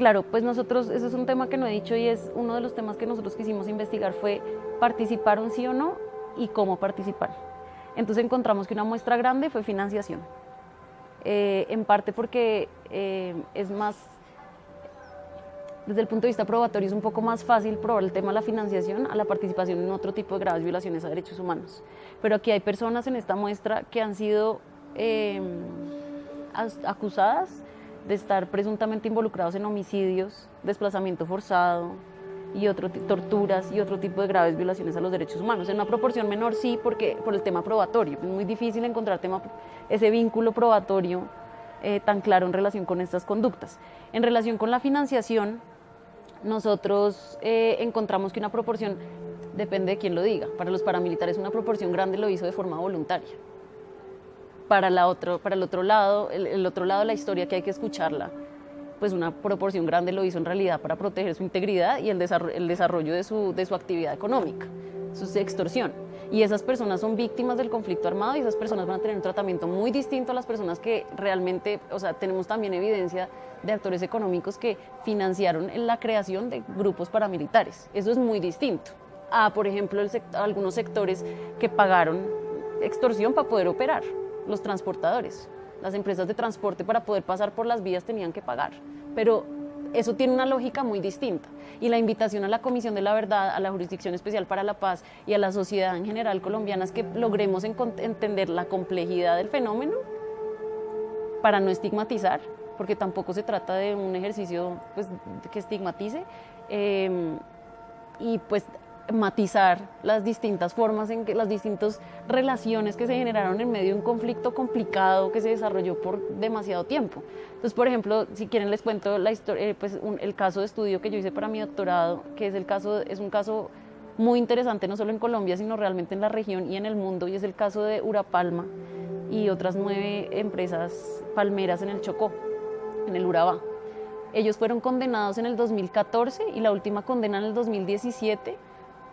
claro, pues nosotros, ese es un tema que no he dicho y es uno de los temas que nosotros quisimos investigar fue participaron sí o no y cómo participar. Entonces encontramos que una muestra grande fue financiación, en parte porque es más, desde el punto de vista probatorio es un poco más fácil probar el tema de la financiación a la participación en otro tipo de graves violaciones a derechos humanos. Pero aquí hay personas en esta muestra que han sido acusadas de estar presuntamente involucrados en homicidios, desplazamiento forzado y torturas y otro tipo de graves violaciones a los derechos humanos. En una proporción menor sí, porque por el tema probatorio. Es muy difícil encontrar ese vínculo probatorio tan claro en relación con estas conductas. En relación con la financiación, nosotros encontramos que una proporción, depende de quién lo diga, para los paramilitares una proporción grande lo hizo de forma voluntaria. Para el otro lado, el otro lado de la historia que hay que escucharla, pues una proporción grande lo hizo en realidad para proteger su integridad y el desarrollo de su actividad económica, su extorsión. Y esas personas son víctimas del conflicto armado y esas personas van a tener un tratamiento muy distinto a las personas que realmente, o sea, tenemos también evidencia de actores económicos que financiaron la creación de grupos paramilitares. Eso es muy distinto a, por ejemplo, algunos sectores que pagaron extorsión para poder operar. Los transportadores, las empresas de transporte para poder pasar por las vías tenían que pagar, pero eso tiene una lógica muy distinta y la invitación a la Comisión de la Verdad, a la Jurisdicción Especial para la Paz y a la sociedad en general colombiana es que logremos entender la complejidad del fenómeno para no estigmatizar, porque tampoco se trata de un ejercicio pues, que estigmatice, y pues matizar las distintas formas, las distintas relaciones que se generaron en medio de un conflicto complicado que se desarrolló por demasiado tiempo. Entonces, por ejemplo, si quieren les cuento la historia, el caso de estudio que yo hice para mi doctorado, que es un caso muy interesante no solo en Colombia, sino realmente en la región y en el mundo, y es el caso de Urapalma y otras 9 empresas palmeras en el Chocó, en el Urabá. Ellos fueron condenados en el 2014 y la última condena en el 2017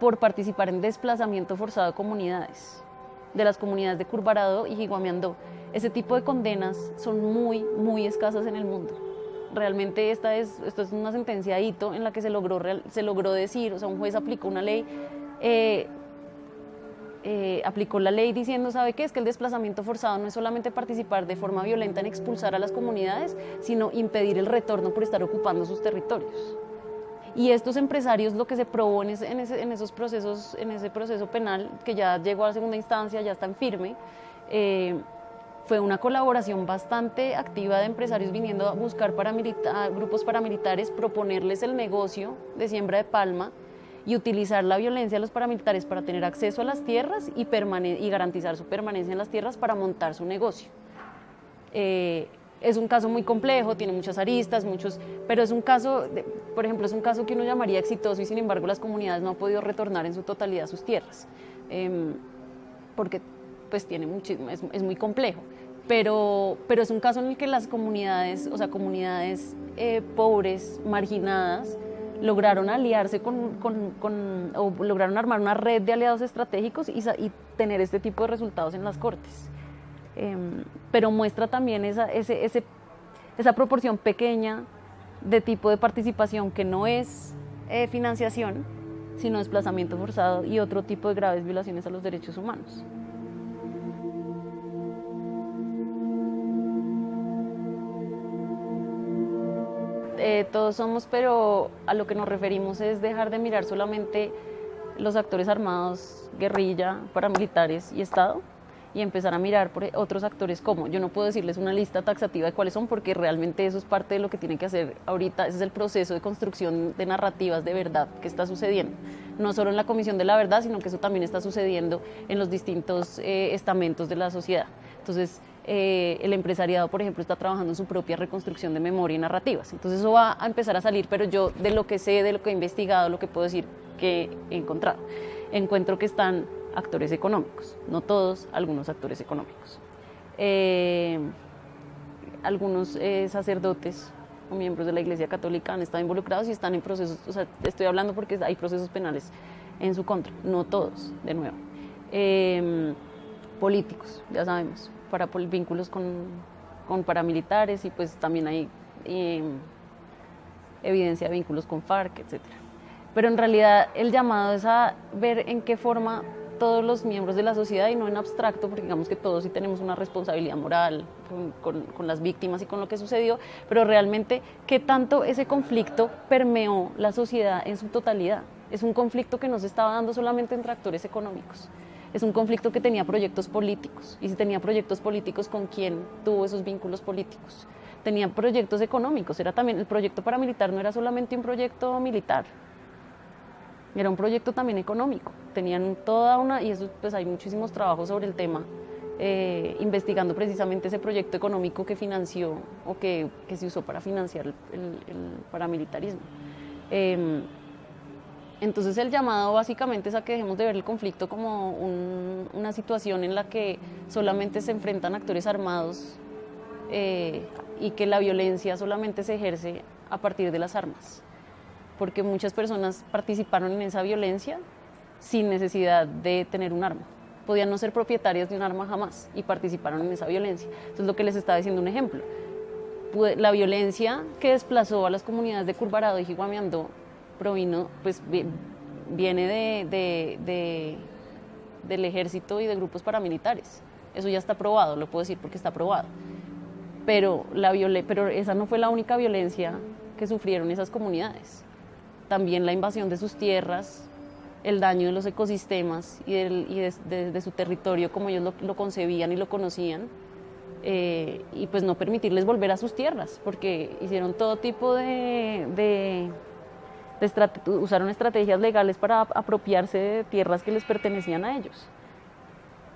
por participar en desplazamiento forzado de comunidades, de las comunidades de Curvarado y Jiguamiandó. Ese tipo de condenas son muy, muy escasas en el mundo. Realmente esto es una sentencia hito en la que se logró decir, o sea, un juez aplicó una ley, aplicó la ley diciendo, ¿sabe qué? Es que el desplazamiento forzado no es solamente participar de forma violenta en expulsar a las comunidades, sino impedir el retorno por estar ocupando sus territorios. Y estos empresarios, lo que se probó en ese proceso penal, que ya llegó a la segunda instancia, ya está en firme, fue una colaboración bastante activa de empresarios viniendo a buscar grupos paramilitares, proponerles el negocio de siembra de palma y utilizar la violencia de los paramilitares para tener acceso a las tierras y garantizar su permanencia en las tierras para montar su negocio. Es un caso muy complejo, tiene muchas aristas, pero es un caso, por ejemplo, es un caso que uno llamaría exitoso y sin embargo las comunidades no han podido retornar en su totalidad a sus tierras, porque pues es muy complejo, pero es un caso en el que las comunidades, o sea, comunidades pobres, marginadas, lograron aliarse o lograron armar una red de aliados estratégicos y tener este tipo de resultados en las cortes. Pero muestra también esa proporción pequeña de tipo de participación que no es financiación, sino desplazamiento forzado y otro tipo de graves violaciones a los derechos humanos. Todos somos, pero a lo que nos referimos es dejar de mirar solamente los actores armados, guerrilla, paramilitares y Estado, y empezar a mirar por otros actores como, yo no puedo decirles una lista taxativa de cuáles son porque realmente eso es parte de lo que tienen que hacer ahorita, ese es el proceso de construcción de narrativas de verdad que está sucediendo, no solo en la Comisión de la Verdad, sino que eso también está sucediendo en los distintos estamentos de la sociedad. Entonces, el empresariado, por ejemplo, está trabajando en su propia reconstrucción de memoria y narrativas, entonces eso va a empezar a salir, pero yo de lo que sé, de lo que he investigado, lo que puedo decir que he encontrado, encuentro que están actores económicos, no todos, algunos actores económicos. Algunos sacerdotes o miembros de la Iglesia Católica han estado involucrados y están en procesos, o sea, estoy hablando porque hay procesos penales en su contra, no todos, de nuevo. Políticos, ya sabemos, para vínculos con paramilitares y pues también hay evidencia de vínculos con FARC, etc. Pero en realidad el llamado es a ver en qué forma todos los miembros de la sociedad, y no en abstracto, porque digamos que todos sí tenemos una responsabilidad moral con las víctimas y con lo que sucedió, pero realmente qué tanto ese conflicto permeó la sociedad en su totalidad. Es un conflicto que no se estaba dando solamente entre actores económicos, es un conflicto que tenía proyectos políticos, y si tenía proyectos políticos, ¿con quién tuvo esos vínculos políticos? Tenía proyectos económicos, era también, el proyecto paramilitar no era solamente un proyecto militar, era un proyecto también económico, tenían toda una, y eso pues hay muchísimos trabajos sobre el tema, investigando precisamente ese proyecto económico que financió o que se usó para financiar el paramilitarismo. Entonces el llamado básicamente es a que dejemos de ver el conflicto como una situación en la que solamente se enfrentan actores armados y que la violencia solamente se ejerce a partir de las armas, porque muchas personas participaron en esa violencia sin necesidad de tener un arma. Podían no ser propietarias de un arma jamás y participaron en esa violencia. Entonces, lo que les estaba diciendo un ejemplo. La violencia que desplazó a las comunidades de Curvarado y Jiguamiandó provino, pues viene del ejército y de grupos paramilitares. Eso ya está probado, lo puedo decir porque está probado. Pero esa no fue la única violencia que sufrieron esas comunidades. También la invasión de sus tierras, el daño de los ecosistemas y de su territorio como ellos lo concebían y lo conocían, y pues no permitirles volver a sus tierras, porque hicieron todo tipo usaron estrategias legales para apropiarse de tierras que les pertenecían a ellos.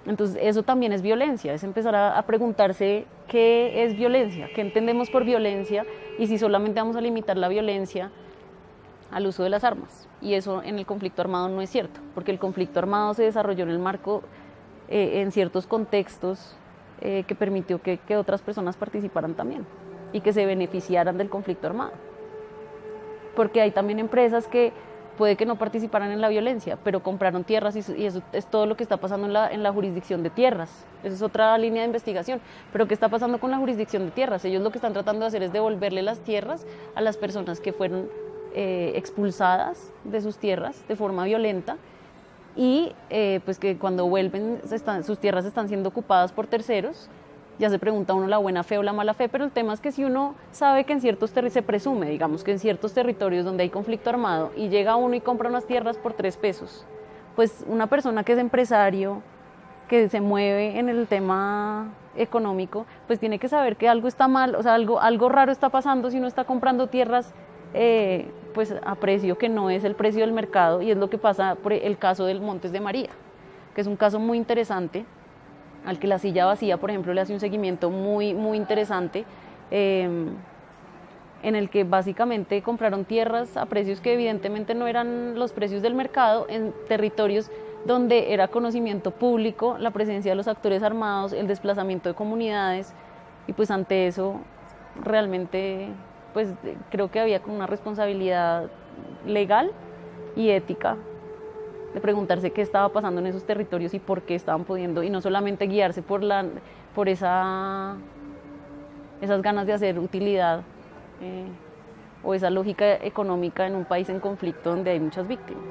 Entonces eso también es violencia, es empezar a preguntarse qué es violencia, qué entendemos por violencia, y si solamente vamos a limitar la violencia al uso de las armas. Y eso en el conflicto armado no es cierto, porque el conflicto armado se desarrolló en el marco, en ciertos contextos, que permitió que otras personas participaran también y que se beneficiaran del conflicto armado. Porque hay también empresas que puede que no participaran en la violencia, pero compraron tierras, y eso es todo lo que está pasando en la jurisdicción de tierras. Esa es otra línea de investigación. Pero ¿qué está pasando con la jurisdicción de tierras? Ellos lo que están tratando de hacer es devolverle las tierras a las personas que fueron expulsadas de sus tierras de forma violenta, y pues que cuando vuelven sus tierras están siendo ocupadas por terceros. Ya se pregunta uno la buena fe o la mala fe, pero el tema es que si uno sabe que en ciertos territorios, se presume, digamos, que en ciertos territorios donde hay conflicto armado y llega uno y compra unas tierras por 3 pesos, pues una persona que es empresario, que se mueve en el tema económico, pues tiene que saber que algo está mal, o sea, algo raro está pasando si uno está comprando tierras pues a precio que no es el precio del mercado, y es lo que pasa por el caso del Montes de María, que es un caso muy interesante, al que La Silla Vacía, por ejemplo, le hace un seguimiento muy, muy interesante, en el que básicamente compraron tierras a precios que evidentemente no eran los precios del mercado, en territorios donde era conocimiento público la presencia de los actores armados, el desplazamiento de comunidades, y pues ante eso realmente pues creo que había como una responsabilidad legal y ética de preguntarse qué estaba pasando en esos territorios y por qué estaban pudiendo, y no solamente guiarse por esas ganas de hacer utilidad, o esa lógica económica en un país en conflicto donde hay muchas víctimas.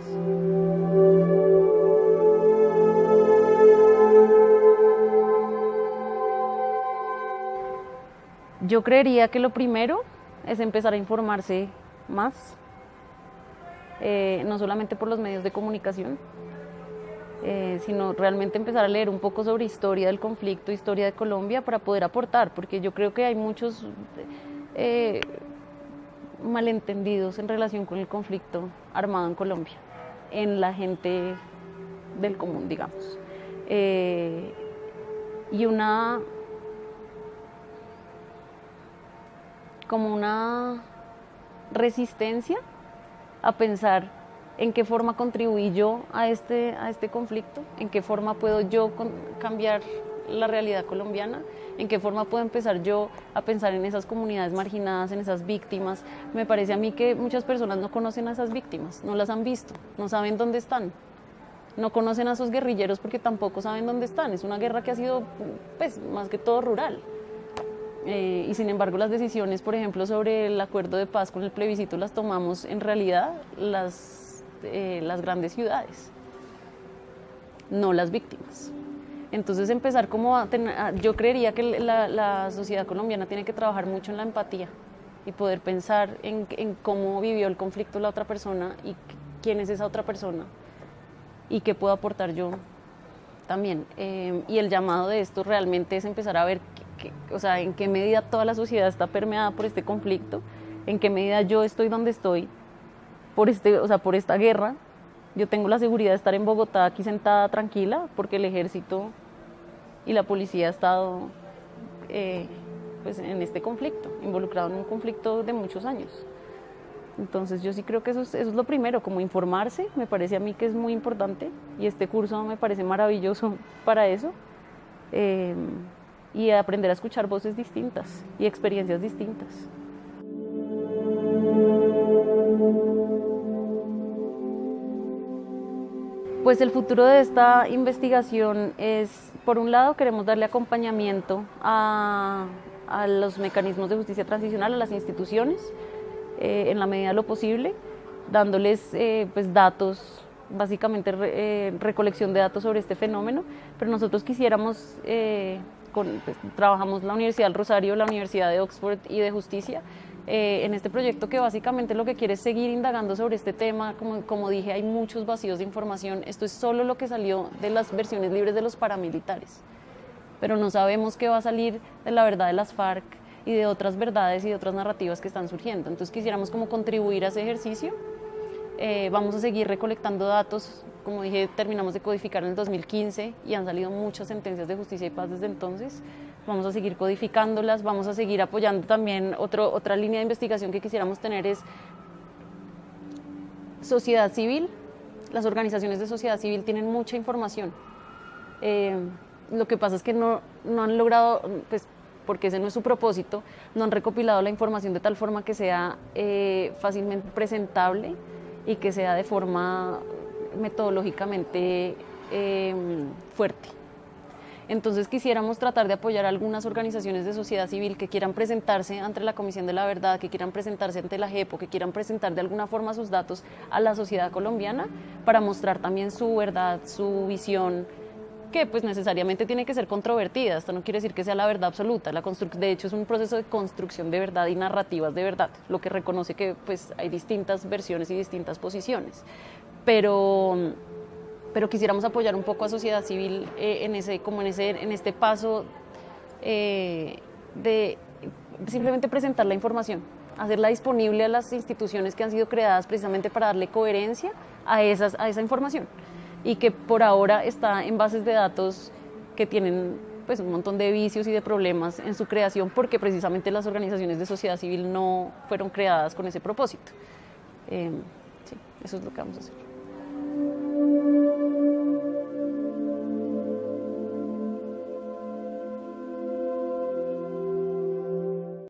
Yo creería que lo primero es empezar a informarse más, no solamente por los medios de comunicación, sino realmente empezar a leer un poco sobre historia del conflicto, historia de Colombia, para poder aportar, porque yo creo que hay muchos malentendidos en relación con el conflicto armado en Colombia, en la gente del común, digamos. Y como una resistencia a pensar en qué forma contribuí yo a este conflicto, en qué forma puedo yo cambiar la realidad colombiana, en qué forma puedo empezar yo a pensar en esas comunidades marginadas, en esas víctimas. Me parece a mí que muchas personas no conocen a esas víctimas, no las han visto, no saben dónde están, no conocen a esos guerrilleros porque tampoco saben dónde están. Es una guerra que ha sido, pues, más que todo rural. Y sin embargo las decisiones, por ejemplo, sobre el acuerdo de paz con el plebiscito las tomamos en realidad las grandes ciudades, no las víctimas. Entonces empezar como yo creería que la sociedad colombiana tiene que trabajar mucho en la empatía y poder pensar en cómo vivió el conflicto la otra persona y quién es esa otra persona y qué puedo aportar yo también. Y el llamado de esto realmente es empezar a ver o sea, en qué medida toda la sociedad está permeada por este conflicto, en qué medida yo estoy donde estoy o sea, por esta guerra. Yo tengo la seguridad de estar en Bogotá aquí sentada tranquila porque el ejército y la policía ha estado pues en este conflicto, involucrado en un conflicto de muchos años. Entonces yo sí creo que eso es lo primero, como informarse, me parece a mí que es muy importante y este curso me parece maravilloso para eso. Y aprender a escuchar voces distintas y experiencias distintas. Pues el futuro de esta investigación es, por un lado, queremos darle acompañamiento a los mecanismos de justicia transicional, a las instituciones, en la medida de lo posible, dándoles pues datos, básicamente recolección de datos sobre este fenómeno, pero nosotros quisiéramos, pues, trabajamos la Universidad del Rosario, la Universidad de Oxford y de Justicia, en este proyecto que básicamente lo que quiere es seguir indagando sobre este tema. Como dije, hay muchos vacíos de información. Esto es solo lo que salió de las versiones libres de los paramilitares, pero no sabemos qué va a salir de la verdad de las FARC y de otras verdades y de otras narrativas que están surgiendo. Entonces quisiéramos como contribuir a ese ejercicio. Vamos a seguir recolectando datos. Como dije, terminamos de codificar en el 2015 y han salido muchas sentencias de justicia y paz desde entonces. Vamos a seguir codificándolas, vamos a seguir apoyando también. Otra línea de investigación que quisiéramos tener es sociedad civil. Las organizaciones de sociedad civil tienen mucha información. Lo que pasa es que no han logrado, pues, porque ese no es su propósito, no han recopilado la información de tal forma que sea fácilmente presentable y que sea de forma metodológicamente fuerte. Entonces quisiéramos tratar de apoyar a algunas organizaciones de sociedad civil que quieran presentarse ante la Comisión de la Verdad, que quieran presentarse ante la JEP, que quieran presentar de alguna forma sus datos a la sociedad colombiana para mostrar también su verdad, su visión, que pues necesariamente tiene que ser controvertida. Esto no quiere decir que sea la verdad absoluta. De hecho es un proceso de construcción de verdad y narrativas de verdad, lo que reconoce que pues hay distintas versiones y distintas posiciones. Pero quisiéramos apoyar un poco a sociedad civil en este paso de simplemente presentar la información, hacerla disponible a las instituciones que han sido creadas precisamente para darle coherencia a esa información, y que por ahora está en bases de datos que tienen pues un montón de vicios y de problemas en su creación, porque precisamente las organizaciones de sociedad civil no fueron creadas con ese propósito. Sí, eso es lo que vamos a hacer.